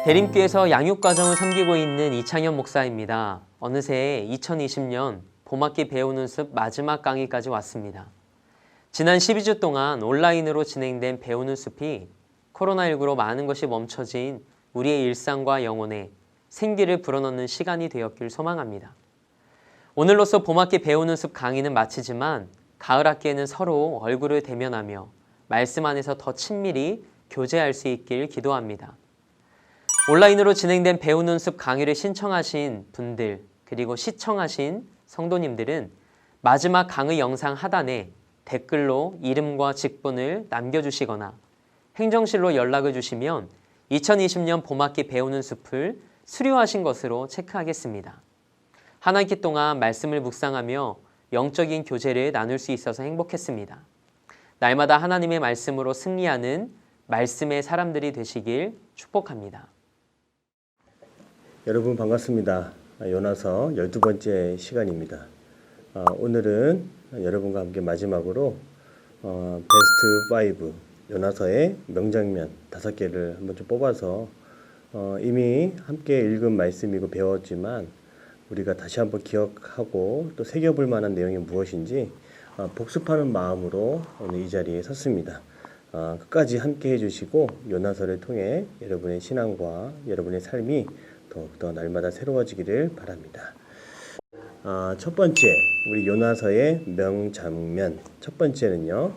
대림교에서 양육과정을 섬기고 있는 이창현 목사입니다. 어느새 2020년 봄학기 배우는 숲 마지막 강의까지 왔습니다. 지난 12주 동안 온라인으로 진행된 배우는 숲이 코로나19로 많은 것이 멈춰진 우리의 일상과 영혼에 생기를 불어넣는 시간이 되었길 소망합니다. 오늘로써 봄학기 배우는 숲 강의는 마치지만 가을 학기에는 서로 얼굴을 대면하며 말씀 안에서 더 친밀히 교제할 수 있길 기도합니다. 온라인으로 진행된 배우는 숲 강의를 신청하신 분들 그리고 시청하신 성도님들은 마지막 강의 영상 하단에 댓글로 이름과 직분을 남겨주시거나 행정실로 연락을 주시면 2020년 봄학기 배우는 숲을 수료하신 것으로 체크하겠습니다. 한 학기 동안 말씀을 묵상하며 영적인 교제를 나눌 수 있어서 행복했습니다. 날마다 하나님의 말씀으로 승리하는 말씀의 사람들이 되시길 축복합니다. 여러분 반갑습니다. 요나서 12번째 시간입니다. 오늘은 여러분과 함께 마지막으로 베스트 5 요나서의 명장면 5개를 한번 좀 뽑아서 이미 함께 읽은 말씀이고 배웠지만 우리가 다시 한번 기억하고 또 새겨볼 만한 내용이 무엇인지 복습하는 마음으로 오늘 이 자리에 섰습니다. 끝까지 함께 해주시고 요나서를 통해 여러분의 신앙과 여러분의 삶이 더욱더 날마다 새로워지기를 바랍니다. 첫 번째, 우리 요나서의 명장면. 첫 번째는요,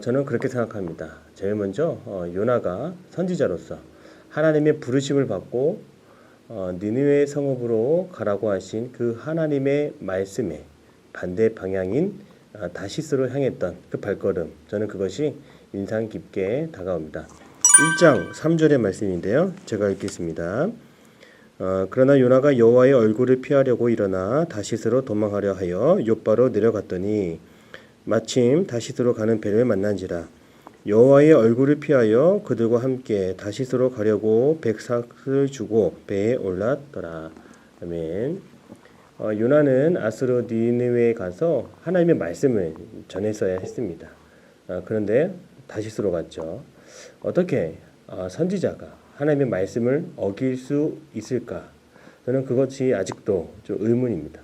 저는 그렇게 생각합니다. 제일 먼저 요나가 선지자로서 하나님의 부르심을 받고 니느웨 성읍으로 가라고 하신 그 하나님의 말씀에 반대 방향인 다시스로 향했던 그 발걸음, 저는 그것이 인상 깊게 다가옵니다. 1장 3절의 말씀인데요. 제가 읽겠습니다. 그러나 요나가 여호와의 얼굴을 피하려고 일어나 다시스로 도망하려 하여 욥바로 내려갔더니 마침 다시스로 가는 배를 만난지라. 여호와의 얼굴을 피하여 그들과 함께 다시스로 가려고 백삭을 주고 배에 올랐더라. 아멘. 요나는 아수르 니느웨에 가서 하나님의 말씀을 전했어야 했습니다. 그런데 다시스로 갔죠. 어떻게 선지자가 하나님의 말씀을 어길 수 있을까? 저는 그것이 아직도 좀 의문입니다.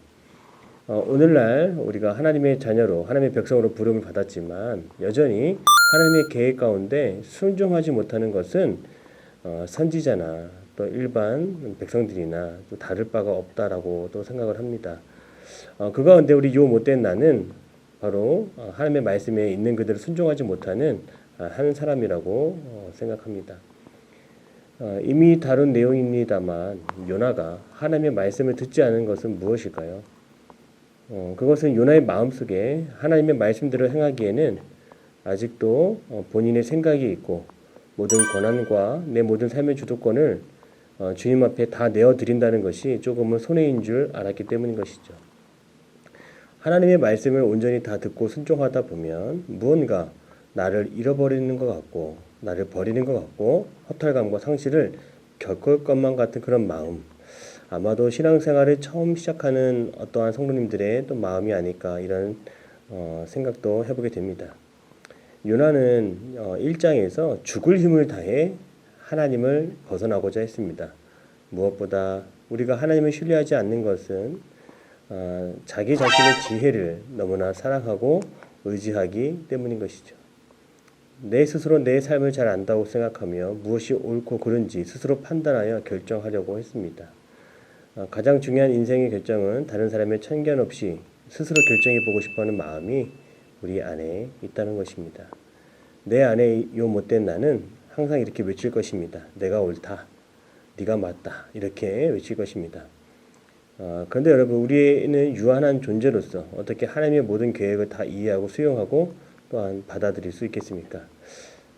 오늘날 우리가 하나님의 자녀로 하나님의 백성으로 부름을 받았지만 여전히 하나님의 계획 가운데 순종하지 못하는 것은 선지자나 또 일반 백성들이나 또 다를 바가 없다라고 또 생각을 합니다. 그 가운데 우리 요 못된 나는 바로 하나님의 말씀에 있는 그대로 순종하지 못하는 한 사람이라고 생각합니다. 이미 다룬 내용입니다만 요나가 하나님의 말씀을 듣지 않은 것은 무엇일까요? 그것은 요나의 마음속에 하나님의 말씀대로 행하기에는 아직도 본인의 생각이 있고 모든 권한과 내 모든 삶의 주도권을 주님 앞에 다 내어드린다는 것이 조금은 손해인 줄 알았기 때문인 것이죠. 하나님의 말씀을 온전히 다 듣고 순종하다 보면 무언가 나를 잃어버리는 것 같고 나를 버리는 것 같고 허탈감과 상실을 겪을 것만 같은 그런 마음, 아마도 신앙생활을 처음 시작하는 어떠한 성도님들의 또 마음이 아닐까 이런 생각도 해보게 됩니다. 요나는 1장에서 죽을 힘을 다해 하나님을 벗어나고자 했습니다. 무엇보다 우리가 하나님을 신뢰하지 않는 것은 자기 자신의 지혜를 너무나 사랑하고 의지하기 때문인 것이죠. 내 스스로 내 삶을 잘 안다고 생각하며 무엇이 옳고 그른지 스스로 판단하여 결정하려고 했습니다. 가장 중요한 인생의 결정은 다른 사람의 편견 없이 스스로 결정해보고 싶어하는 마음이 우리 안에 있다는 것입니다. 내 안에 요 못된 나는 항상 이렇게 외칠 것입니다. 내가 옳다, 네가 맞다 이렇게 외칠 것입니다. 그런데 여러분, 우리는 유한한 존재로서 어떻게 하나님의 모든 계획을 다 이해하고 수용하고 또한 받아들일 수 있겠습니까?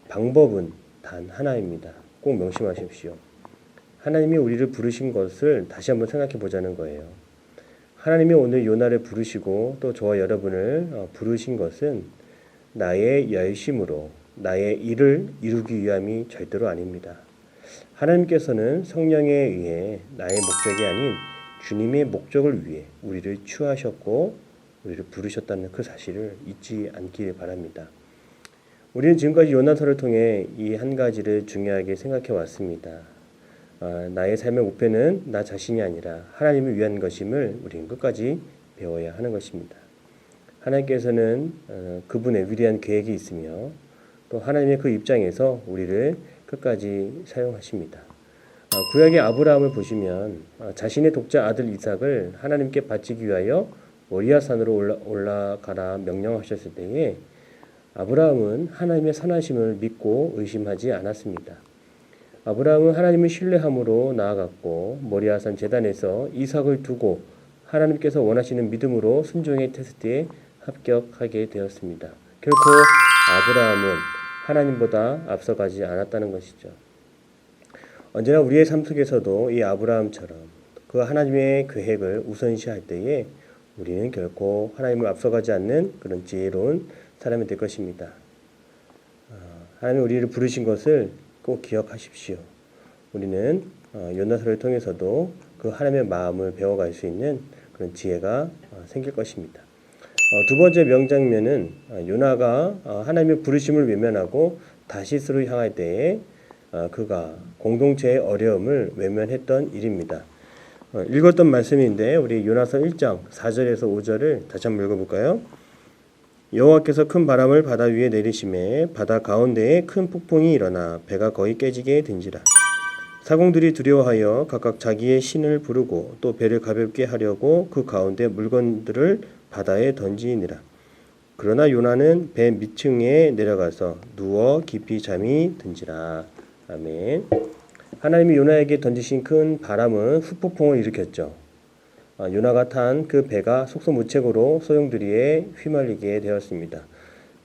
방법은 단 하나입니다. 꼭 명심하십시오. 하나님이 우리를 부르신 것을 다시 한번 생각해 보자는 거예요. 하나님이 오늘 요나를 부르시고 또 저와 여러분을 부르신 것은 나의 열심으로 나의 일을 이루기 위함이 절대로 아닙니다. 하나님께서는 성령에 의해 나의 목적이 아닌 주님의 목적을 위해 우리를 취하셨고 우리를 부르셨다는 그 사실을 잊지 않기를 바랍니다. 우리는 지금까지 요나서를 통해 이 한 가지를 중요하게 생각해 왔습니다. 나의 삶의 목표는 나 자신이 아니라 하나님을 위한 것임을 우리는 끝까지 배워야 하는 것입니다. 하나님께서는 그분의 위대한 계획이 있으며 또 하나님의 그 입장에서 우리를 끝까지 사용하십니다. 구약의 아브라함을 보시면 자신의 독자 아들 이삭을 하나님께 바치기 위하여 모리아 산으로 올라가라 명령하셨을 때에 아브라함은 하나님의 선하심을 믿고 의심하지 않았습니다. 아브라함은 하나님을 신뢰함으로 나아갔고 모리아산 제단에서 이삭을 두고 하나님께서 원하시는 믿음으로 순종의 테스트에 합격하게 되었습니다. 결코 아브라함은 하나님보다 앞서가지 않았다는 것이죠. 언제나 우리의 삶 속에서도 이 아브라함처럼 그 하나님의 계획을 우선시할 때에 우리는 결코 하나님을 앞서가지 않는 그런 지혜로운 사람이 될 것입니다. 하나님이 우리를 부르신 것을 꼭 기억하십시오. 우리는 요나서를 통해서도 그 하나님의 마음을 배워갈 수 있는 그런 지혜가 생길 것입니다. 두 번째 명장면은 요나가 하나님의 부르심을 외면하고 다시스로 향할 때에 그가 공동체의 어려움을 외면했던 일입니다. 읽었던 말씀인데 우리 요나서 1장 4절에서 5절을 다시 한번 읽어볼까요? 여호와께서 큰 바람을 바다 위에 내리심에 바다 가운데에 큰 폭풍이 일어나 배가 거의 깨지게 된지라. 사공들이 두려워하여 각각 자기의 신을 부르고 또 배를 가볍게 하려고 그 가운데 물건들을 바다에 던지니라. 그러나 요나는 배 밑층에 내려가서 누워 깊이 잠이 든지라. 아멘. 하나님이 요나에게 던지신 큰 바람은 후폭풍을 일으켰죠. 요나가 탄 그 배가 속수무책으로 소용돌이에 휘말리게 되었습니다.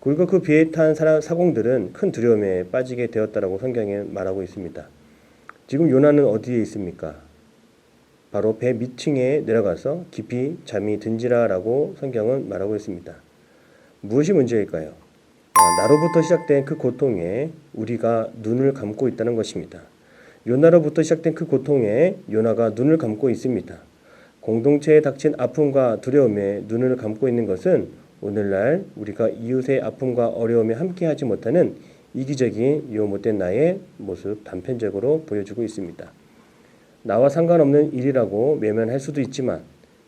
그리고 그 배에 탄 사공들은 큰 두려움에 빠지게 되었다라고 성경에 말하고 있습니다. 지금 요나는 어디에 있습니까? 바로 배 밑층에 내려가서 깊이 잠이 든지라라고 성경은 말하고 있습니다. 무엇이 문제일까요? 나로부터 시작된 그 고통에 우리가 눈을 감고 있다는 것입니다. 요나로부터 시작된 그 고통에 요나가 눈을 감고 있습니다. 공동체에 닥친 아픔과 두려움에 눈을 감고 있는 것은 오늘날 우리가 이웃의 아픔과 어려움에 함께하지 못하는 이기적인 요 못된 나의 모습 단편적으로 보여주고 있습니다. 나와 상관없는 일이라고 외면할 수도 있지만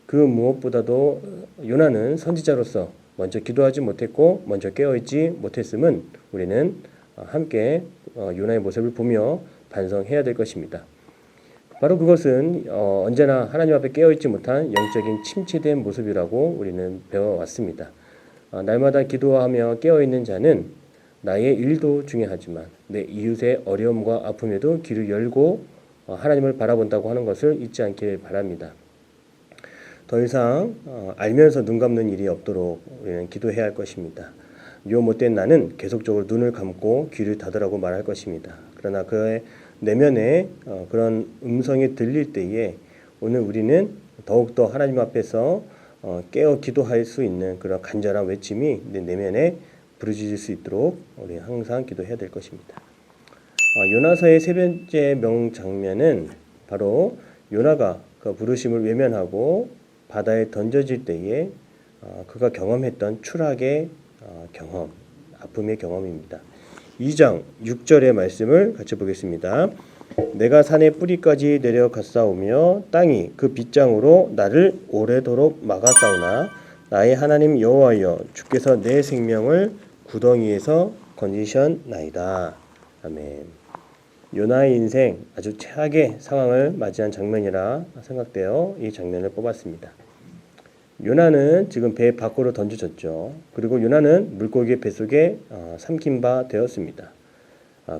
그 무엇보다도 요나는 선지자로서 먼저 기도하지 못했고 먼저 깨어있지 못했음은 우리는 함께 요나의 모습을 보며 반성해야 될 것입니다. 바로 그것은 언제나 하나님 앞에 깨어있지 못한 영적인 침체된 모습이라고 우리는 배워왔습니다. 날마다 기도하며 깨어있는 자는 나의 일도 중요하지만 내 이웃의 어려움과 아픔에도 귀를 열고 하나님을 바라본다고 하는 것을 잊지 않길 바랍니다. 더 이상 알면서 눈 감는 일이 없도록 우리는 기도해야 할 것입니다. 요 못된 나는 계속적으로 눈을 감고 귀를 닫으라고 말할 것입니다. 그러나 그의 내면에 그런 음성이 들릴 때에 오늘 우리는 더욱더 하나님 앞에서 깨어 기도할 수 있는 그런 간절한 외침이 내 내면에 부르짖을 수 있도록 우리 항상 기도해야 될 것입니다. 요나서의 세 번째 명장면은 바로 요나가 그 부르심을 외면하고 바다에 던져질 때에 그가 경험했던 추락의 경험, 아픔의 경험입니다. 2장 6절의 말씀을 같이 보겠습니다. 내가 산의 뿌리까지 내려갔사오며 땅이 그 빗장으로 나를 오래도록 막았사오나 나의 하나님 여호와여 주께서 내 생명을 구덩이에서 건지셨나이다. 아멘. 요나의 인생 아주 최악의 상황을 맞이한 장면이라 생각되어 이 장면을 뽑았습니다. 요나는 지금 배 밖으로 던져졌죠. 그리고 요나는 물고기의 뱃속에 삼킨 바 되었습니다.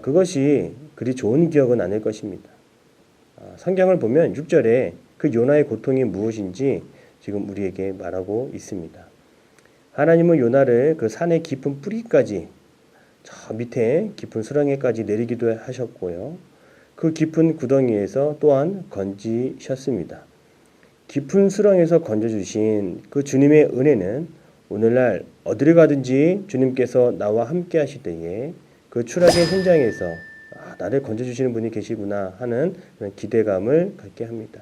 그것이 그리 좋은 기억은 아닐 것입니다. 성경을 보면 6절에 그 요나의 고통이 무엇인지 지금 우리에게 말하고 있습니다. 하나님은 요나를 그 산의 깊은 뿌리까지 저 밑에 깊은 수렁에까지 내리기도 하셨고요. 그 깊은 구덩이에서 또한 건지셨습니다. 깊은 수렁에서 건져주신 그 주님의 은혜는 오늘날 어디를 가든지 주님께서 나와 함께 하실 때에 그 추락의 현장에서 나를 건져주시는 분이 계시구나 하는 그런 기대감을 갖게 합니다.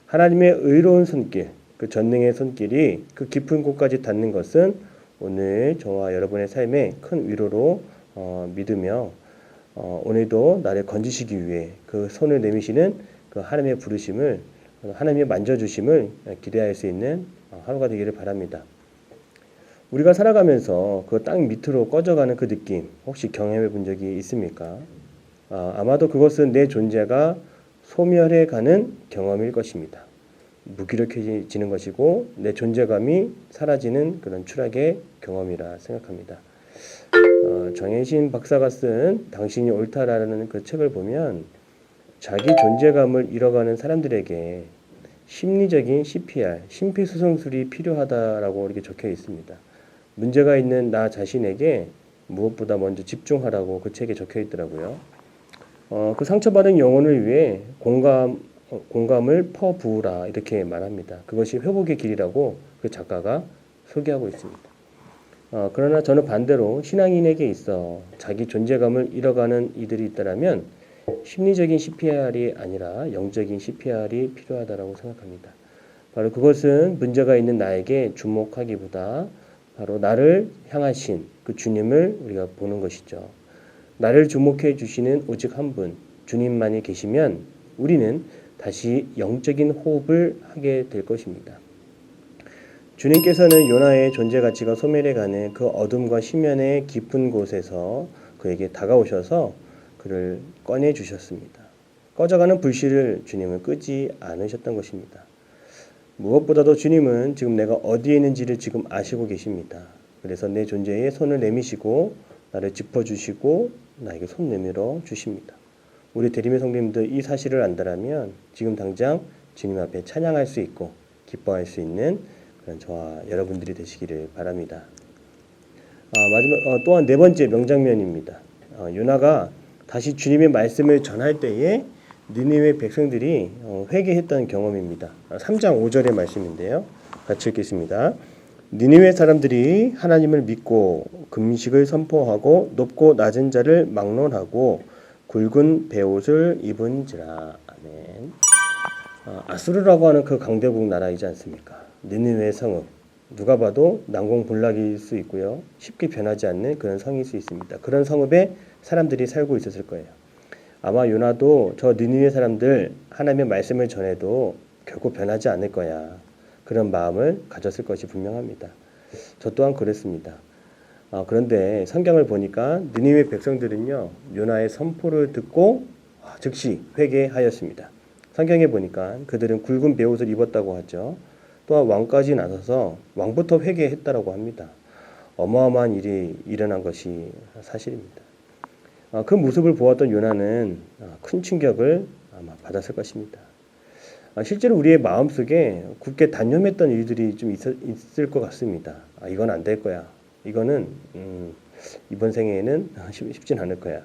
하나님의 의로운 손길, 그 전능의 손길이 그 깊은 곳까지 닿는 것은 오늘 저와 여러분의 삶에 큰 위로로 믿으며 오늘도 나를 건지시기 위해 그 손을 내미시는 그 하나님의 부르심을, 하나님의 만져주심을 기대할 수 있는 하루가 되기를 바랍니다. 우리가 살아가면서 그 땅 밑으로 꺼져가는 그 느낌 혹시 경험해 본 적이 있습니까? 아마도 그것은 내 존재가 소멸해 가는 경험일 것입니다. 무기력해지는 것이고 내 존재감이 사라지는 그런 추락의 경험이라 생각합니다. 정혜신 박사가 쓴 당신이 옳다라는 그 책을 보면 자기 존재감을 잃어가는 사람들에게 심리적인 CPR, 심폐소생술이 필요하다라고 이렇게 적혀 있습니다. 문제가 있는 나 자신에게 무엇보다 먼저 집중하라고 그 책에 적혀 있더라고요. 그 상처받은 영혼을 위해 공감을 퍼부으라 이렇게 말합니다. 그것이 회복의 길이라고 그 작가가 소개하고 있습니다. 그러나 저는 반대로 신앙인에게 있어 자기 존재감을 잃어가는 이들이 있다면 심리적인 CPR이 아니라 영적인 CPR이 필요하다고 생각합니다. 바로 그것은 문제가 있는 나에게 주목하기보다 바로 나를 향하신 그 주님을 우리가 보는 것이죠. 나를 주목해 주시는 오직 한 분, 주님만이 계시면 우리는 다시 영적인 호흡을 하게 될 것입니다. 주님께서는 요나의 존재 가치가 소멸해가는 그 어둠과 심연의 깊은 곳에서 그에게 다가오셔서 그를 꺼내 주셨습니다. 꺼져가는 불씨를 주님은 끄지 않으셨던 것입니다. 무엇보다도 주님은 지금 내가 어디에 있는지를 지금 아시고 계십니다. 그래서 내 존재에 손을 내미시고 나를 짚어주시고 나에게 손 내밀어 주십니다. 우리 대림의 성도님들 이 사실을 안다라면 지금 당장 주님 앞에 찬양할 수 있고 기뻐할 수 있는 그런 저와 여러분들이 되시기를 바랍니다. 마지막 또한 네 번째 명장면입니다. 요나가 다시 주님의 말씀을 전할 때에 니느웨 백성들이 회개했던 경험입니다. 3장 5절의 말씀인데요. 같이 읽겠습니다. 니느웨 사람들이 하나님을 믿고 금식을 선포하고 높고 낮은 자를 막론하고 굵은 베옷을 입은지라. 아멘. 아수르라고 하는 그 강대국 나라이지 않습니까? 니느웨 성읍. 누가 봐도 난공불락일 수 있고요. 쉽게 변하지 않는 그런 성일 수 있습니다. 그런 성읍에 사람들이 살고 있었을 거예요. 아마 요나도 저 니느웨 사람들 하나님의 말씀을 전해도 결코 변하지 않을 거야. 그런 마음을 가졌을 것이 분명합니다. 저 또한 그랬습니다. 그런데 성경을 보니까 니느웨 백성들은요. 요나의 선포를 듣고 즉시 회개하였습니다. 성경에 보니까 그들은 굵은 베옷을 입었다고 하죠. 또한 왕까지 나서서 왕부터 회개했다라고 합니다. 어마어마한 일이 일어난 것이 사실입니다. 그 모습을 보았던 요나는 큰 충격을 아마 받았을 것입니다. 실제로 우리의 마음속에 굳게 단념했던 일들이 좀 있을 것 같습니다. 이건 안 될 거야. 이거는 이번 생에는 쉽진 않을 거야.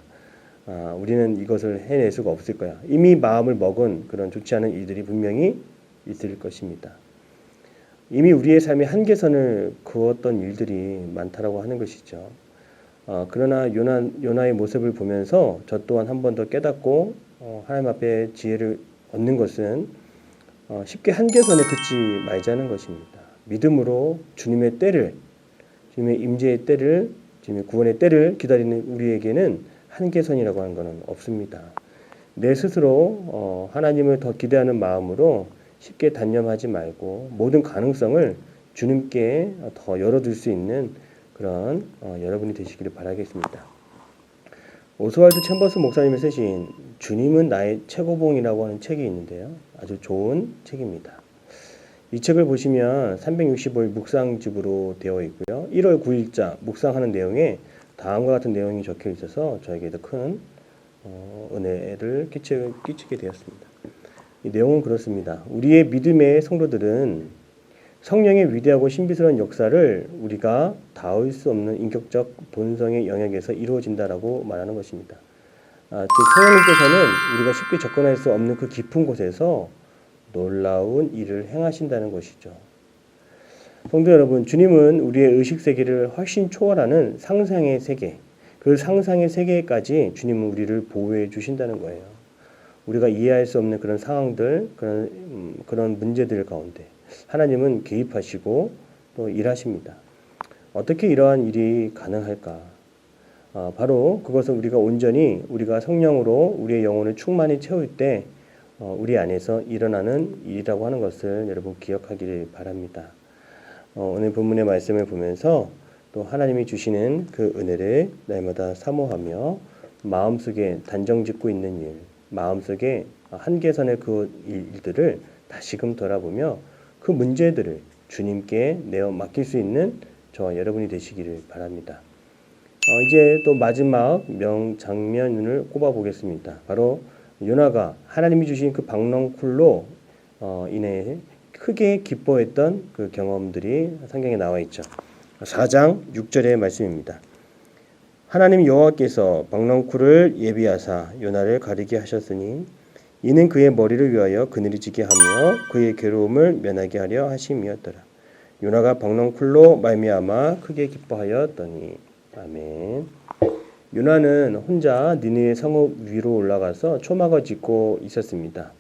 우리는 이것을 해낼 수가 없을 거야. 이미 마음을 먹은 그런 좋지 않은 일들이 분명히 있을 것입니다. 이미 우리의 삶의 한계선을 그었던 일들이 많다라고 하는 것이죠. 그러나 요나의 모습을 보면서 저 또한 한 번 더 깨닫고 하나님 앞에 지혜를 얻는 것은 쉽게 한계선에 그치 말자는 것입니다. 믿음으로 주님의 때를, 주님의 임재의 때를, 주님의 구원의 때를 기다리는 우리에게는 한계선이라고 하는 것은 없습니다. 내 스스로 하나님을 더 기대하는 마음으로 쉽게 단념하지 말고 모든 가능성을 주님께 더 열어둘 수 있는 그런 여러분이 되시기를 바라겠습니다. 오스왈드 챔버스 목사님이 쓰신 주님은 나의 최고봉이라고 하는 책이 있는데요. 아주 좋은 책입니다. 이 책을 보시면 365일 묵상집으로 되어 있고요. 1월 9일자 묵상하는 내용에 다음과 같은 내용이 적혀 있어서 저에게도 큰 은혜를 끼치게 되었습니다. 이 내용은 그렇습니다. 우리의 믿음의 성도들은 성령의 위대하고 신비스러운 역사를 우리가 닿을 수 없는 인격적 본성의 영역에서 이루어진다라고 말하는 것입니다. 즉 성령님께서는 우리가 쉽게 접근할 수 없는 그 깊은 곳에서 놀라운 일을 행하신다는 것이죠. 성도 여러분, 주님은 우리의 의식 세계를 훨씬 초월하는 상상의 세계, 그 상상의 세계까지 주님은 우리를 보호해 주신다는 거예요. 우리가 이해할 수 없는 그런 상황들, 그런 문제들 가운데 하나님은 개입하시고 또 일하십니다. 어떻게 이러한 일이 가능할까? 바로 그것은 우리가 온전히 우리가 성령으로 우리의 영혼을 충만히 채울 때 우리 안에서 일어나는 일이라고 하는 것을 여러분 기억하기를 바랍니다. 오늘 본문의 말씀을 보면서 또 하나님이 주시는 그 은혜를 날마다 사모하며 마음속에 단정짓고 있는 일, 마음속에 한계선의 그 일들을 다시금 돌아보며 그 문제들을 주님께 내어 맡길 수 있는 저와 여러분이 되시기를 바랍니다. 이제 또 마지막 명장면을 꼽아보겠습니다. 바로 요나가 하나님이 주신 그 박넝쿨로 인해 크게 기뻐했던 그 경험들이 성경에 나와 있죠. 4장 6절의 말씀입니다. 하나님 여호와께서 박넝쿨을 예비하사 요나를 가리게 하셨으니 이는 그의 머리를 위하여 그늘이 지게 하며 그의 괴로움을 면하게 하려 하심이었더라. 요나가 박넝쿨로 말미암아 크게 기뻐하였더니. 아멘. 요나는 혼자 니느웨 성읍 위로 올라가서 초막을 짓고 있었습니다.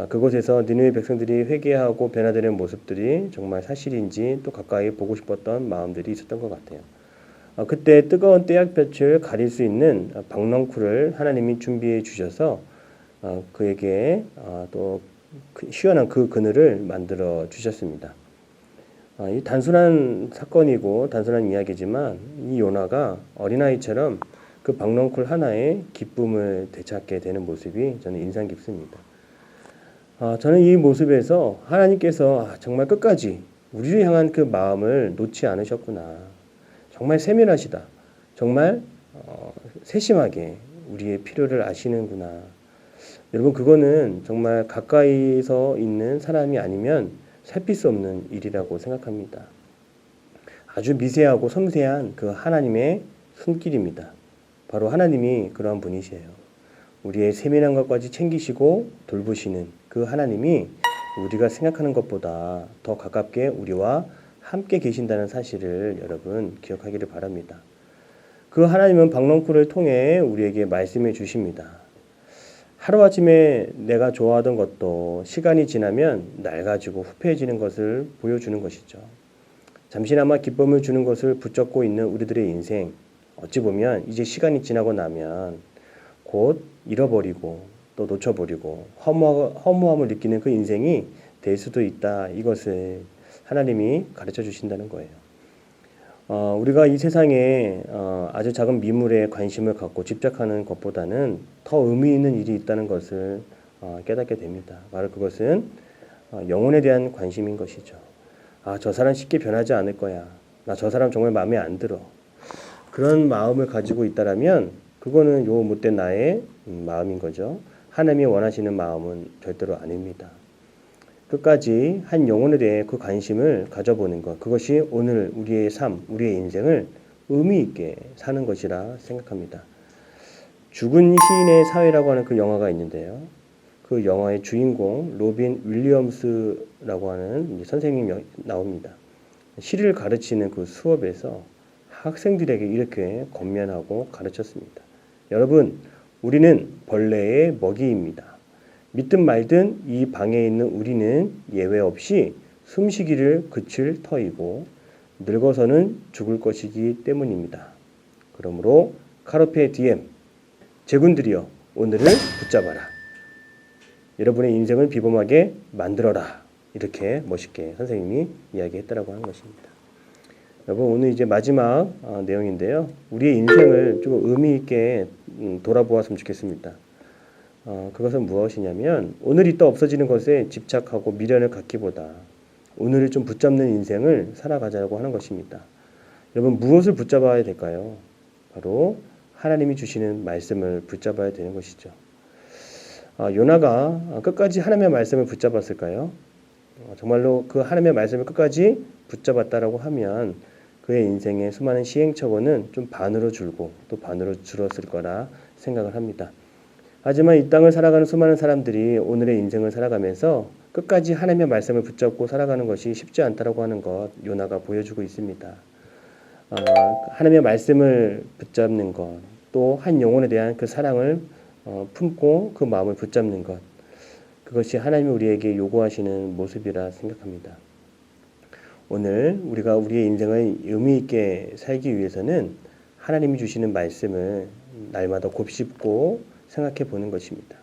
그곳에서 니느웨 백성들이 회개하고 변화되는 모습들이 정말 사실인지 또 가까이 보고 싶었던 마음들이 있었던 것 같아요. 그때 뜨거운 떼약볕을 가릴 수 있는 박넝쿨을 하나님이 준비해 주셔서 그에게 또 시원한 그 그늘을 만들어 주셨습니다. 이 단순한 사건이고 단순한 이야기지만 이 요나가 어린아이처럼 그 박넝쿨 하나에 기쁨을 되찾게 되는 모습이 저는 인상 깊습니다. 저는 이 모습에서 하나님께서 정말 끝까지 우리를 향한 그 마음을 놓지 않으셨구나. 정말 세밀하시다. 정말 세심하게 우리의 필요를 아시는구나. 여러분 그거는 정말 가까이서 있는 사람이 아니면 살필 수 없는 일이라고 생각합니다. 아주 미세하고 섬세한 그 하나님의 손길입니다. 바로 하나님이 그러한 분이세요. 우리의 세밀한 것까지 챙기시고 돌보시는 그 하나님이 우리가 생각하는 것보다 더 가깝게 우리와 함께 계신다는 사실을 여러분 기억하기를 바랍니다. 그 하나님은 박넝쿨을 통해 우리에게 말씀해 주십니다. 하루아침에 내가 좋아하던 것도 시간이 지나면 낡아지고 후패해지는 것을 보여주는 것이죠. 잠시나마 기쁨을 주는 것을 붙잡고 있는 우리들의 인생, 어찌 보면 이제 시간이 지나고 나면 곧 잃어버리고 또 놓쳐버리고 허무함을 느끼는 그 인생이 될 수도 있다. 이것을 하나님이 가르쳐 주신다는 거예요. 우리가 이 세상에 아주 작은 미물에 관심을 갖고 집착하는 것보다는 더 의미 있는 일이 있다는 것을 깨닫게 됩니다. 바로 그것은 영혼에 대한 관심인 것이죠. 저 사람 쉽게 변하지 않을 거야. 나 저 사람 정말 마음에 안 들어. 그런 마음을 가지고 있다라면 그거는 요 못된 나의 마음인 거죠. 하나님이 원하시는 마음은 절대로 아닙니다. 끝까지 한 영혼에 대해 그 관심을 가져보는 것, 그것이 오늘 우리의 삶, 우리의 인생을 의미 있게 사는 것이라 생각합니다. 죽은 시인의 사회라고 하는 그 영화가 있는데요. 그 영화의 주인공 로빈 윌리엄스라고 하는 선생님이 나옵니다. 시를 가르치는 그 수업에서 학생들에게 이렇게 권면하고 가르쳤습니다. 여러분, 우리는 벌레의 먹이입니다. 믿든 말든 이 방에 있는 우리는 예외 없이 숨쉬기를 그칠 터이고 늙어서는 죽을 것이기 때문입니다. 그러므로 카르페 디엠, 제군들이여 오늘을 붙잡아라. 여러분의 인생을 비범하게 만들어라. 이렇게 멋있게 선생님이 이야기했다라고 하는 것입니다. 여러분 오늘 이제 마지막 내용인데요. 우리의 인생을 좀 의미 있게 돌아보았으면 좋겠습니다. 그것은 무엇이냐면 오늘 있다 없어지는 것에 집착하고 미련을 갖기보다 오늘을 좀 붙잡는 인생을 살아가자고 하는 것입니다. 여러분 무엇을 붙잡아야 될까요? 바로 하나님이 주시는 말씀을 붙잡아야 되는 것이죠. 요나가 끝까지 하나님의 말씀을 붙잡았을까요? 정말로 그 하나님의 말씀을 끝까지 붙잡았다라고 하면 그의 인생의 수많은 시행착오는 좀 반으로 줄고 또 반으로 줄었을 거라 생각을 합니다. 하지만 이 땅을 살아가는 수많은 사람들이 오늘의 인생을 살아가면서 끝까지 하나님의 말씀을 붙잡고 살아가는 것이 쉽지 않다라고 하는 것 요나가 보여주고 있습니다. 하나님의 말씀을 붙잡는 것, 또 한 영혼에 대한 그 사랑을 품고 그 마음을 붙잡는 것, 그것이 하나님이 우리에게 요구하시는 모습이라 생각합니다. 오늘 우리가 우리의 인생을 의미 있게 살기 위해서는 하나님이 주시는 말씀을 날마다 곱씹고 생각해 보는 것입니다.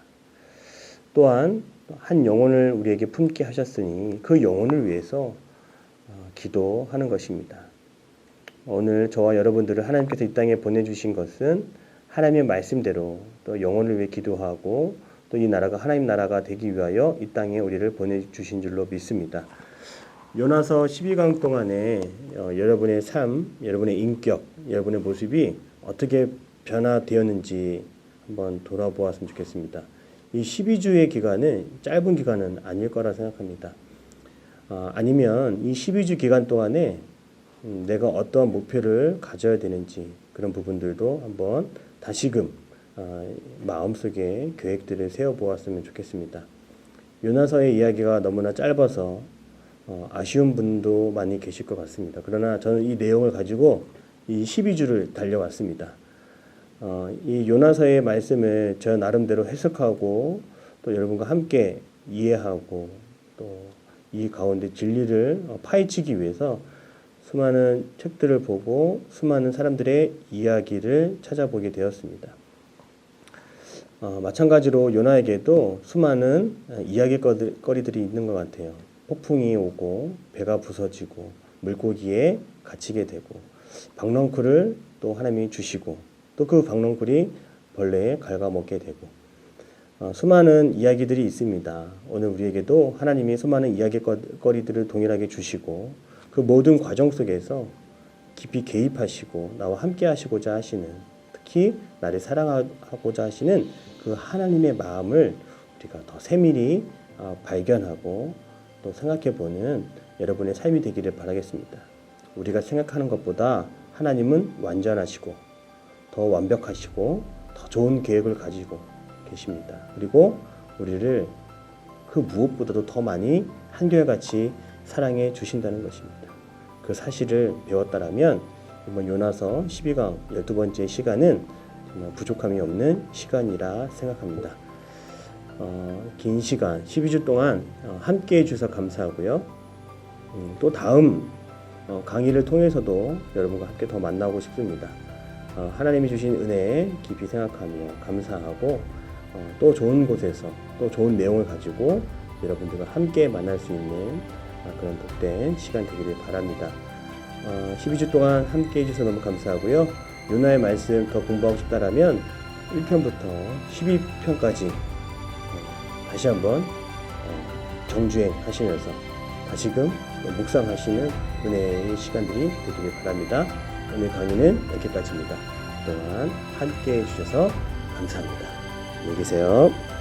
또한 한 영혼을 우리에게 품게 하셨으니 그 영혼을 위해서 기도하는 것입니다. 오늘 저와 여러분들을 하나님께서 이 땅에 보내주신 것은 하나님의 말씀대로 또 영혼을 위해 기도하고 또 이 나라가 하나님 나라가 되기 위하여 이 땅에 우리를 보내주신 줄로 믿습니다. 요나서 12강 동안에 여러분의 삶, 여러분의 인격, 여러분의 모습이 어떻게 변화되었는지 한번 돌아보았으면 좋겠습니다. 이 12주의 기간은 짧은 기간은 아닐 거라 생각합니다. 아니면 이 12주 기간 동안에 내가 어떠한 목표를 가져야 되는지 그런 부분들도 한번 다시금 마음속에 계획들을 세워보았으면 좋겠습니다. 요나서의 이야기가 너무나 짧아서 아쉬운 분도 많이 계실 것 같습니다. 그러나 저는 이 내용을 가지고 이 12주를 달려왔습니다. 이 요나서의 말씀을 저 나름대로 해석하고 또 여러분과 함께 이해하고 또 이 가운데 진리를 파헤치기 위해서 수많은 책들을 보고 수많은 사람들의 이야기를 찾아보게 되었습니다. 마찬가지로 요나에게도 수많은 이야기거리들이 있는 것 같아요. 폭풍이 오고 배가 부서지고 물고기에 갇히게 되고 박넝쿨을 또 하나님이 주시고 또 그 박넝쿨이 벌레에 갉아먹게 되고 수많은 이야기들이 있습니다. 오늘 우리에게도 하나님이 수많은 이야기거리들을 동일하게 주시고 그 모든 과정 속에서 깊이 개입하시고 나와 함께 하시고자 하시는 특히 나를 사랑하고자 하시는 그 하나님의 마음을 우리가 더 세밀히 발견하고 또 생각해보는 여러분의 삶이 되기를 바라겠습니다. 우리가 생각하는 것보다 하나님은 완전하시고 더 완벽하시고 더 좋은 계획을 가지고 계십니다. 그리고 우리를 그 무엇보다도 더 많이 한결같이 사랑해 주신다는 것입니다. 그 사실을 배웠다라면 이번 요나서 12강 12번째 시간은 정말 부족함이 없는 시간이라 생각합니다. 긴 시간 12주 동안 함께 해주셔서 감사하고요. 또 다음 강의를 통해서도 여러분과 함께 더 만나고 싶습니다. 하나님이 주신 은혜에 깊이 생각하며 감사하고 또 좋은 곳에서 또 좋은 내용을 가지고 여러분들과 함께 만날 수 있는 그런 복된 시간 되기를 바랍니다. 12주 동안 함께 해주셔서 너무 감사하고요. 요나의 말씀 더 공부하고 싶다라면 1편부터 12편까지 다시 한번 정주행 하시면서 다시금 묵상하시는 은혜의 시간들이 되기를 바랍니다. 오늘 강의는 여기까지입니다. 그동안 함께 해주셔서 감사합니다. 안녕히 계세요.